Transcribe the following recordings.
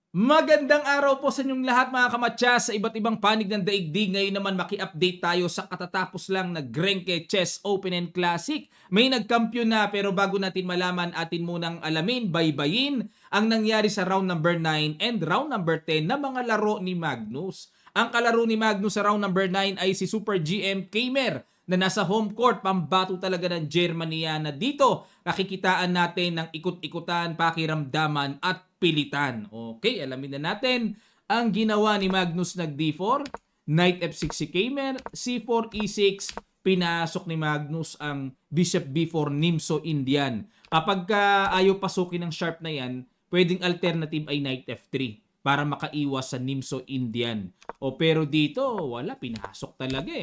Magandang araw po sa inyong lahat mga kamatya sa iba't ibang panig ng daigdig. Ngayon naman maki-update tayo sa katatapos lang na Grenke Chess Open and Classic. May nagkampiyon na pero bago natin malaman atin munang alamin, baybayin ang nangyari sa round number 9 and round number 10 na mga laro ni Magnus. Ang kalaro ni Magnus sa round number 9 ay si Super GM Kamer na nasa home court, pambato talaga ng Germany yan, na dito nakikitaan natin ng ikot-ikutan, pakiramdaman at pilitan. Okay, alamin na natin ang ginawa ni Magnus. Nag D4, Knight F6 si Kamer, C4, E6, pinasok ni Magnus ang Bishop B4 Nimso Indian. Kapag ayaw pasukin ng sharp na yan, pwedeng alternative ay Knight F3 para makaiwas sa Nimso Indian. Pero dito, wala, pinasok talaga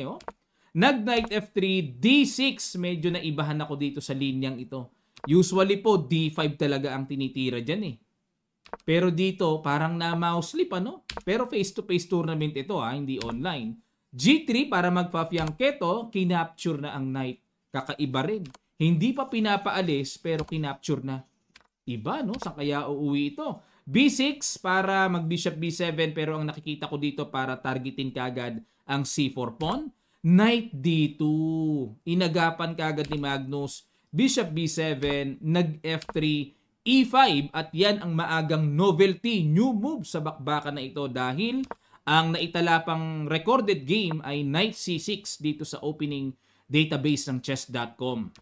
Nag-Knight F3, D6. Medyo naibahan ako dito sa linyang ito. Usually po, D5 talaga ang tinitira dyan Pero dito, parang na-mouse slip Pero face-to-face tournament ito hindi online. G3 para magpa-fianchetto, kinapture na ang knight. Kakaiba rin. Hindi pa pinapaalis, pero kinapture na. Iba, Saan kaya uuwi ito? B6 para mag-bishop B7, pero ang nakikita ko dito para targetin kagad ang C4 pawn. Knight D2. Inagapan kagad ni Magnus. Bishop B7, nag-F3, E5, at yan ang maagang novelty, new move sa bakbakan na ito dahil ang naitala pang recorded game ay Knight C6 dito sa opening database ng chess.com.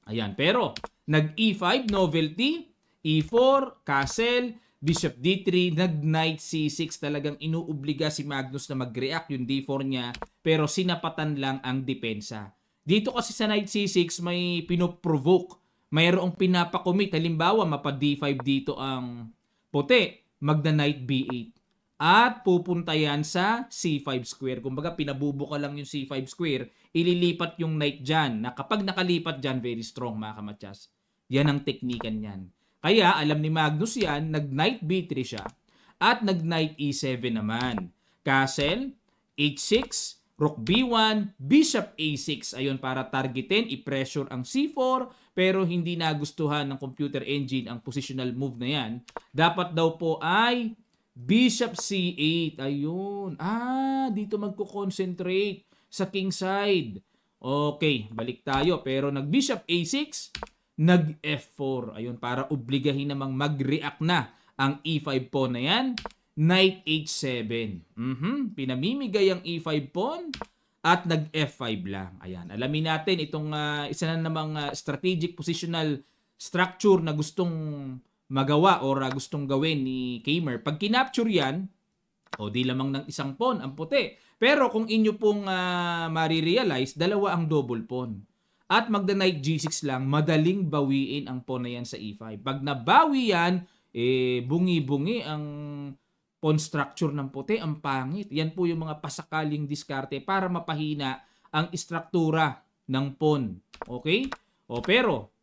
Ayan, pero nag-E5, novelty, E4, castle, Bishop D3, nag-Knight C6, talagang inuobliga si Magnus na mag-react yung D4 niya, pero sinapatan lang ang depensa. Dito kasi sa Knight C6 may pinoprovoke, mayroong pinapakomit. Halimbawa, mapa-D5 dito ang puti, magna-Knight B8. At pupunta yan sa C5 square. Kumbaga, pinabubuka lang yung C5 square, ililipat yung Knight dyan, na kapag nakalipat dyan, very strong mga kamatyas. Yan ang teknikan yan. Kaya, alam ni Magnus yan, nag-Knight B3 siya, at nag-Knight E7 naman. Castle, H6, Rook B1, Bishop A6. Ayun, para targetin, i-pressure ang C4, pero hindi nagustuhan ng computer engine ang positional move na yan. Dapat daw po ay Bishop C8. Ayun. Dito magko-concentrate sa king side. Okay, balik tayo. Pero nag-Bishop A6, nag-F4. Ayun, para obligahin namang mag-react na ang E5 pawn na yan. Knight H7. Pinamimigay ang E5 pawn at nag-F5 lang. Ayan, alamin natin itong isa na namang strategic positional structure na gustong magawa or gustong gawin ni Kamer. Pag kinapture yan, di lamang ng isang pawn ang puti. Pero kung inyo pong marirealize, dalawa ang double pawn. At magda-Knight G6 lang, madaling bawiin ang pawn na yan sa E5. Pag nabawi yan, bungi-bungi ang pawn structure ng puti, ang pangit. Yan po yung mga pasakaling diskarte para mapahina ang istruktura ng pawn. Okay? Pero,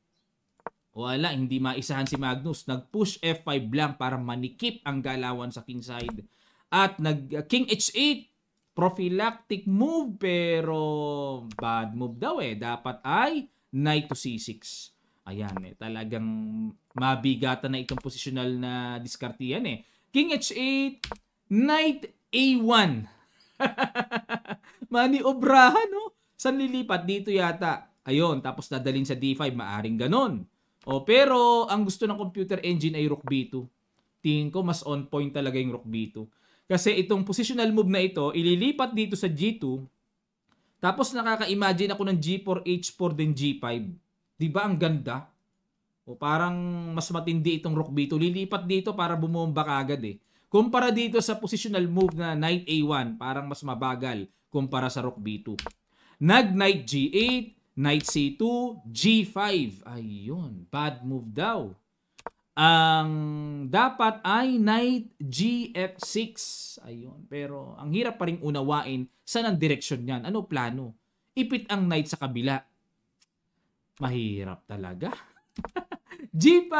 wala, hindi maisahan si Magnus. Nag-push F5 lang para manikip ang galawan sa king side. At nag-King H8, prophylactic move, pero bad move daw Dapat ay Knight to C6. Ayan talagang mabigatan na itong positional na diskarte yan King H8, Knight A1. Maniobrahan Saan lilipat? Dito yata. Ayun, tapos dadalhin sa D5, maaring ganon. Pero ang gusto ng computer engine ay Rook B2. Tingin ko mas on point talaga yung Rook B2. Kasi itong positional move na ito, ililipat dito sa G2, tapos nakaka-imagine ako ng G4, H4, then G5. Diba ang ganda? Parang mas matindi itong Rook B2. Lilipat dito para bumomba kagad Kumpara dito sa positional move na Knight A1, parang mas mabagal kumpara sa Rook B2. Nag-Knight G8, Knight C2, G5. Ayun, bad move daw. Ang dapat ay Knight GF6. Ayun. Pero ang hirap pa rin unawain saan ang direksyon niyan. Ano plano? Ipit ang knight sa kabila. Mahirap talaga. G5,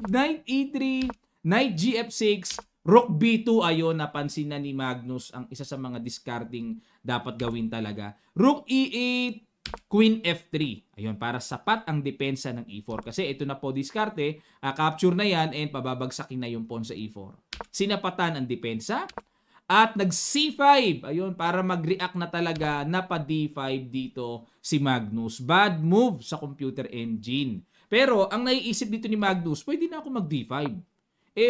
Knight E3, Knight GF6, Rook B2. Ayun, napansin na ni Magnus ang isa sa mga discarding dapat gawin talaga. Rook E8, Queen F3. Ayun, para sapat ang depensa ng E4. Kasi ito na po diskarte, capture na yan and pababagsakin na yung pawn sa E4. sinapatan ang depensa. At nag-C5, ayun, para mag-react na talaga na pa D5 dito si Magnus. Bad move sa computer engine. Pero ang naiisip dito ni Magnus, pwede na ako mag-D5.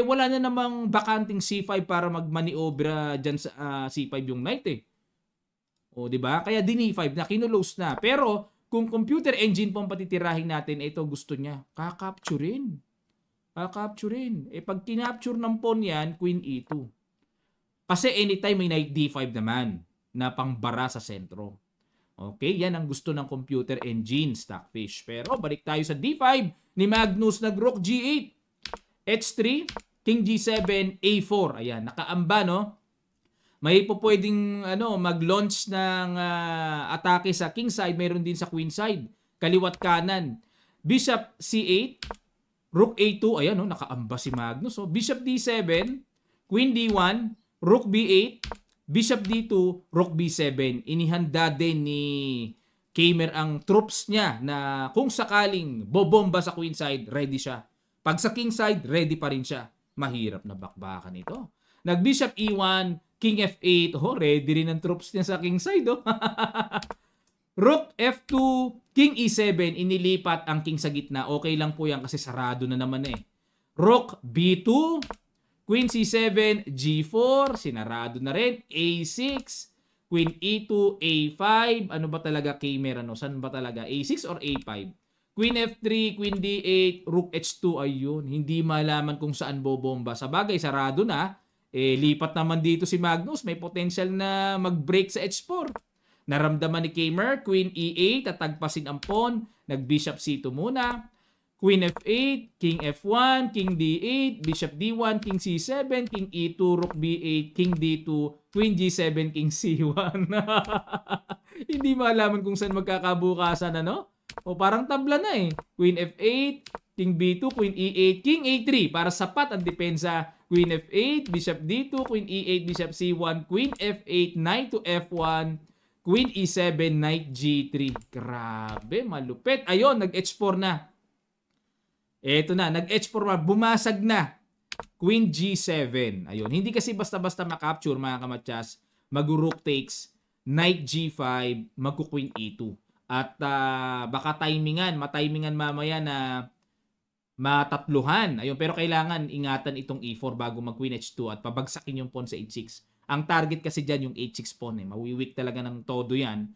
Wala na namang bakanting C5 para magmaniobra dyan sa C5 yung knight eh. O, di ba? Kaya din E5 na, kinulose na. Pero kung computer engine po ang patitirahin natin, ito gusto niya, kakapturin. Pag kinapture ng pawn yan, Queen E2. Kasi anytime may knight D5 naman na pangbara sa sentro. Okay, yan ang gusto ng computer engine, Stockfish. Pero balik tayo sa D5 ni Magnus, nag-rook G8, H3, King G7, A4. Ayan, nakaamba, no? May po pwedeng mag-launch ng atake sa king side, mayroon din sa queen side, kaliwat kanan. Bishop C8, Rook A2, ayan, no, nakaamba si Magnus. So, Bishop D7, Queen D1, Rook B8, Bishop D2, Rook B7. Inihanda din ni Kaymer ang troops niya na kung sakaling bobomba sa queen side, ready siya. Pag sa king side, ready pa rin siya. Mahirap na bakbakan ito. Nag-Bishop E1, King F8. Oh, ready rin ang troops niya sa king side. Oh. Rook F2, King E7. Inilipat ang king sa gitna. Okay lang po yan kasi sarado na naman eh. Rook B2, Queen C7, G4, sinarado na rin. A6, Queen E2, A5. Ano ba talaga, Kaymer? Saan ba talaga? A6 or A5? Queen F3, Queen D8, Rook H2. Ayun, hindi malaman kung saan bobomba. Sa bagay, sarado na. Lipat naman dito si Magnus. May potential na mag-break sa H4. Naramdaman ni Kaymer, Queen E8, tatagpasin ang pawn. Nag-Bishop C2 muna. Queen F8, King F1, King D8, Bishop D1, King C7, King E2, Rook B8, King D2, Queen G7, King C1. Hindi malaman kung saan magkakabukasan, O parang tabla na eh. Queen F8, King B2, Queen E8, King A3 para sapat ang depensa. Queen F8, Bishop D2, Queen E8, Bishop C1, Queen F8, Knight to F1, Queen E7, Knight G3. Grabe, malupit. Ayun, nag-H4 na. Eto na, nag-H4 na, bumasag na. Queen G7. Ayun, hindi kasi basta-basta makapture mga kamatsas. Mag-rook takes, Knight G5, mag-Queen E2. At baka matimingan mamaya na matatluhan. Ayun, pero kailangan ingatan itong E4 bago mag-Queen H2 at pabagsakin yung pawn sa H6. Ang target kasi dyan yung H6 pawn. Mawiwik talaga ng todo yan.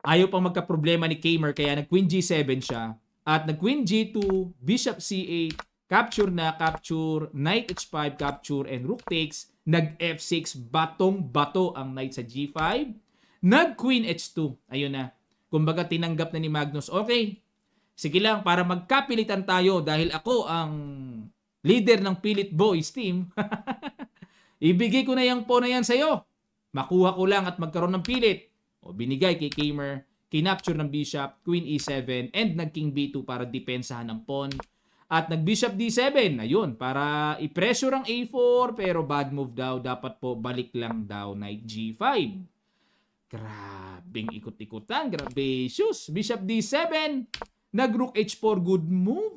Ayaw pang magka-problema ni Kaymer kaya nag-Queen G7 siya. At nag-Queen G2, Bishop C8, capture na, capture, Knight H5, capture, and Rook takes. Nag-F6, batong-bato ang Knight sa G5. Nag-Queen H2. Ayun na. Kumbaga tinanggap na ni Magnus. Okay, sige lang, para magkapilitan tayo dahil ako ang leader ng Pilit Boys team. Ibigay ko na yung pawn na yan sa'yo. Makuha ko lang at magkaroon ng pilit. O binigay kay Kaymer. Kinapture ng Bishop, Queen E7, and nag-King B2 para depensahan ng pawn. At nag-Bishop D7, ayun, para i-pressure ang A4, pero bad move daw. Dapat po balik lang daw Knight G5. Grabing ikot-ikutan, grabacious. Bishop D7, nag-Rook H4, good move.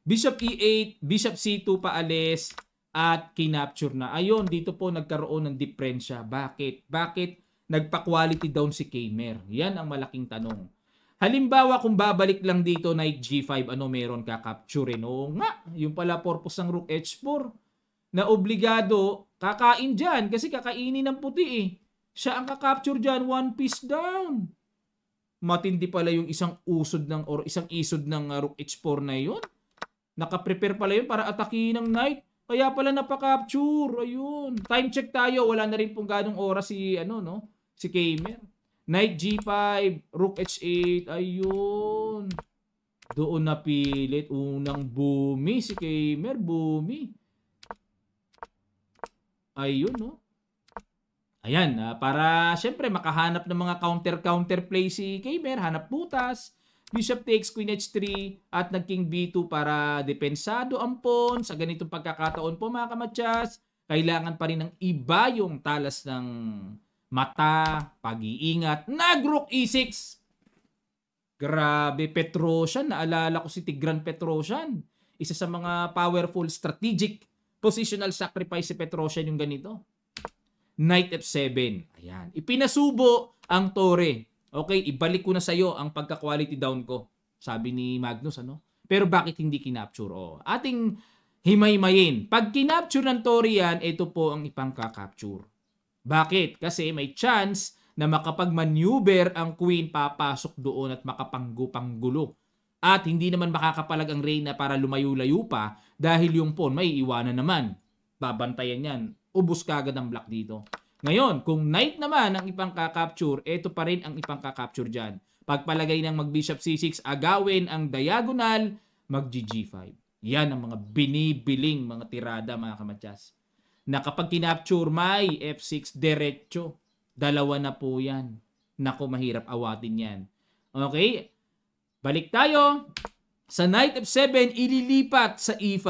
Bishop E8, Bishop C2 paalis, at kinapture na. Ayun, dito po nagkaroon ng diferensya. Bakit? Bakit nagpa-quality down si Kaymer? Yan ang malaking tanong. Halimbawa, kung babalik lang dito Knight G5, ano meron ka-capture? Oo nga, yung pala purpose ng Rook H4 na obligado kakain dyan kasi kakainin ng puti eh. Siya ang ka-capture dyan, one piece down. Matindi pala yung isang isod ng Rook H4 na yun. Naka-prepare pala yun para atakihin ng Knight. Kaya pala napaka-capture. Ayun. Time check tayo. Wala na rin pong ganong oras si Kaymer. Knight G5, Rook H8. Ayun. Doon napilit. Unang bumi si Kaymer. Bumi. Ayun, no? Ayan. Para syempre makahanap ng mga counter play si Kaymer. Hanap butas. Bishop takes, Queen H3, at nag-King B2 para depensado ang pawn. Sa ganitong pagkakataon po mga kamatsas, kailangan pa rin ng iba yung talas ng mata, pag-iingat. Nag-Rook E6! Grabe, Petrosian. Naalala ko si Tigran Petrosian. Isa sa mga powerful strategic positional sacrifice si Petrosian yung ganito. Knight F7. Ayan. Ipinasubo ang tore. Okay, ibalik ko na sa'yo ang pagka-quality down ko. Sabi ni Magnus, ano? Pero bakit hindi kinapture? Ating himay-mayin. Pag kinapture ng tore yan, ito po ang ipangka-capture. Bakit? Kasi may chance na makapag-maneuver ang queen papasok doon at makapanggu-panggulo. At hindi naman makakapalag ang reyna para lumayo-layo pa dahil yung pawn may iwanan naman. Babantayan yan. Ubus kagad ang black dito. Ngayon, kung knight naman ang ipangka-capture, ito pa rin ang ipangka-capture dyan. Pagpalagay ng mag-bishop c6, agawin ang diagonal, mag-g5. Yan ang mga binibiling mga tirada, mga kamatyas. Na kapag kinapture, may f6 diretso. Dalawa na po yan. Naku, mahirap awatin yan. Okay? Balik tayo. Sa knight f7, ililipat sa e5.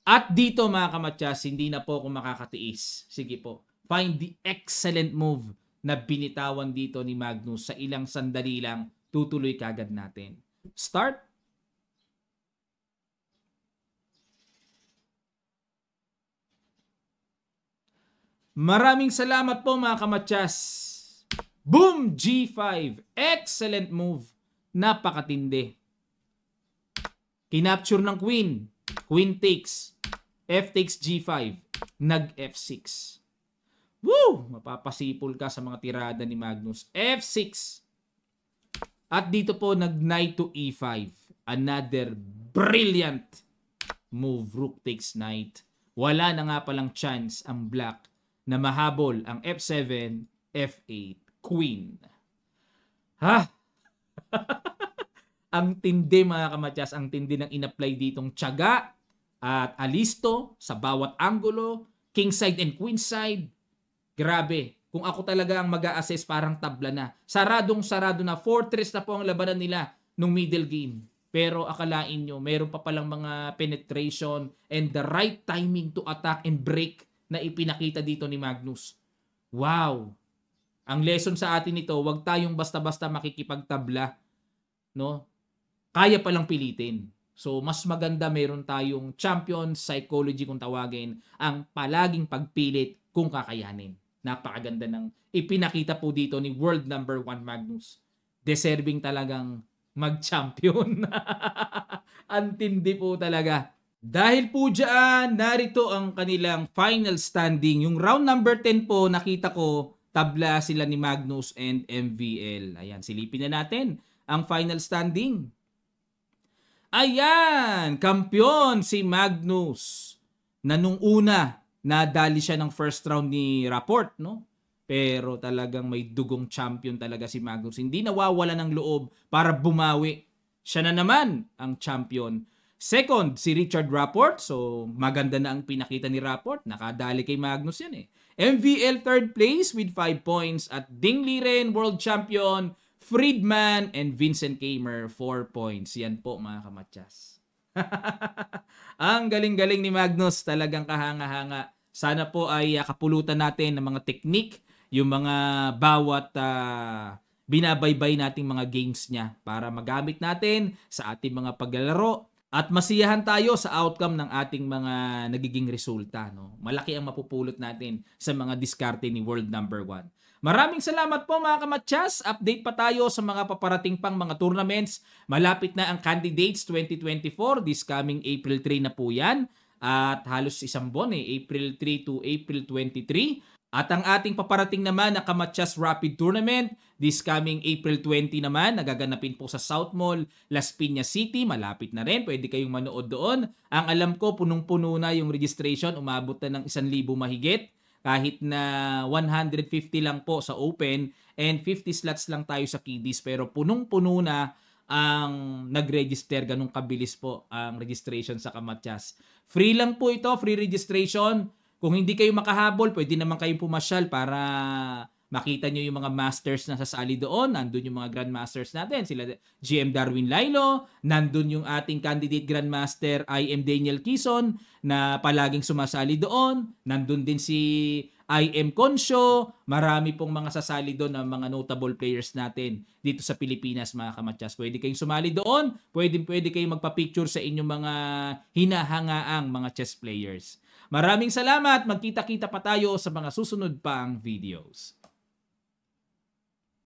At dito, mga kamatyas, hindi na po ako makakatiis. Sige po. Find the excellent move na binitawan dito ni Magnus. Sa ilang sandali lang, tutuloy kagad natin. Start. Maraming salamat po, mga kamatyas. Boom! G5. Excellent move. Napakatindi. Kinapture ng queen. Queen takes. F takes G5. Nag F6. Woo! Mapapasipol ka sa mga tirada ni Magnus. F6. At dito po nag knight to E5. Another brilliant move. Rook takes knight. Wala na nga palang chance ang black na mahabol ang F7, F8, queen. Ha? Ang tindi, mga kamatyas, ang tindi ng in-apply ditong tiyaga at alisto sa bawat angulo, king side and queen side. Grabe. Kung ako talaga ang mag-a-assess, parang tabla na. Saradong-sarado na. Fortress na po ang labanan nila nung middle game. Pero akalain nyo, meron pa palang mga penetration and the right timing to attack and break na ipinakita dito ni Magnus. Wow! Ang lesson sa atin ito, huwag tayong basta-basta makikipagtabla. No? Kaya palang pilitin. So, mas maganda meron tayong champion psychology kung tawagin, ang palaging pagpilit kung kakayanin. Napakaganda ng ipinakita po dito ni world number 1 Magnus. Deserving talagang mag-champion. Antindi po talaga. Dahil po dyan, narito ang kanilang final standing. Yung round number 10 po, nakita ko, tabla sila ni Magnus and MVL. Ayan, silipin na natin ang final standing. Ayan, kampiyon si Magnus. Na nung una, nadali siya ng first round ni Rapport, no? Pero talagang may dugong champion talaga si Magnus. Hindi nawawala ng loob para bumawi. Siya na naman ang champion. Second, si Richard Rapport. So, maganda na ang pinakita ni Rapport. Nakadali kay Magnus yan eh. MVL third place with 5 points. At Ding Liren, world champion. Friedman and Vincent Kamer, 4 points. Yan po, mga kamatyas. Ang galing-galing ni Magnus. Talagang kahanga-hanga. Sana po ay kapulutan natin ng mga teknik, yung mga bawat binabaybay nating mga games niya para magamit natin sa ating mga paglalaro at masiyahan tayo sa outcome ng ating mga nagiging resulta. No? Malaki ang mapupulot natin sa mga diskarte ni world number 1. Maraming salamat po, mga kamatyas. Update pa tayo sa mga paparating pang mga tournaments. Malapit na ang Candidates 2024. This coming April 3 na po yan. At halos isang buwan April 3 to April 23. At ang ating paparating naman na Kamatyas Rapid Tournament, this coming April 20 naman, nagaganapin po sa South Mall, Las Piñas City. Malapit na rin, pwede kayong manood doon. Ang alam ko, punong-puno na yung registration, umabot na ng 1,000 mahigit. Kahit na 150 lang po sa open and 50 slots lang tayo sa kiddies, pero punong-puno na ang nag-register. Ganun kabilis po ang registration sa Kamatyas. Free lang po ito, free registration. Kung hindi kayo makahabol, pwede naman kayong pumasyal para makita nyo yung mga masters na sasali doon. Nandun yung mga grandmasters natin. Sila GM Darwin Lailo. Nandun yung ating candidate grandmaster IM Daniel Quezon na palaging sumasali doon. Nandun din si IM Concio. Marami pong mga sasali doon ng mga notable players natin dito sa Pilipinas, mga kamatyas. Pwede kayong sumali doon. Pwede kayong magpa-picture sa inyong mga hinahangaang mga chess players. Maraming salamat. Magkita-kita pa tayo sa mga susunod pang videos.